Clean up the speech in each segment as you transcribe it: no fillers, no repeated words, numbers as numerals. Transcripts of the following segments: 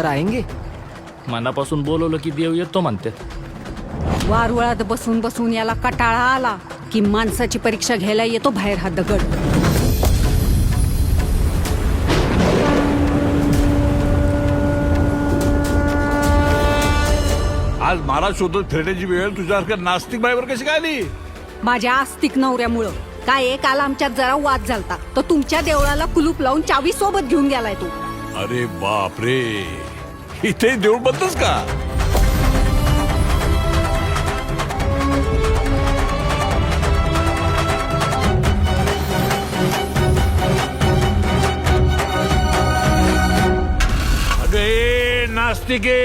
आएंगे. मनापासून बोलवलं की देव येतो म्हणते. वारुळात बसून बसून याला कटाळा आला की माणसाची परीक्षा घ्यायला येतो बाहेर हा दगड. आज मला शोधत फिरण्याची वेळ तुझ्यासारख्या नास्तिक बाईवर कशी काय आली? माझ्या आस्तिक नवऱ्यामुळं. काय एक काल आमच्यात जरा वाद झालता, तो तुमच्या देवळाला कुलूप लावून चावी सोबत घेऊन गेलाय तो. अरे बाप रे, इथे देऊळ बंदच का? अगे नास्तिके,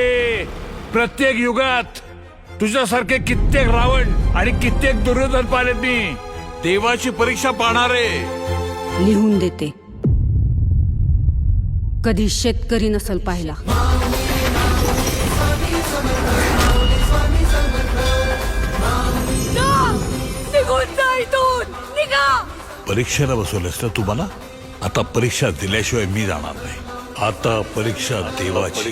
प्रत्येक युगात तुझ्यासारखे कित्येक रावण आणि कित्येक दुर्योधन पाहिलेत मी. देवाची परीक्षा पाहणारे. लिहून देते. कधी शेतकरी नसल पाहिला. निघून जा इथून, निघा. परीक्षेला बसवलंस ना तू मला. आता परीक्षा दिल्याशिवाय मी जाणार नाही. आता परीक्षा देवाची.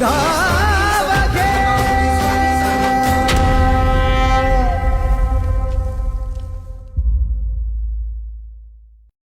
धा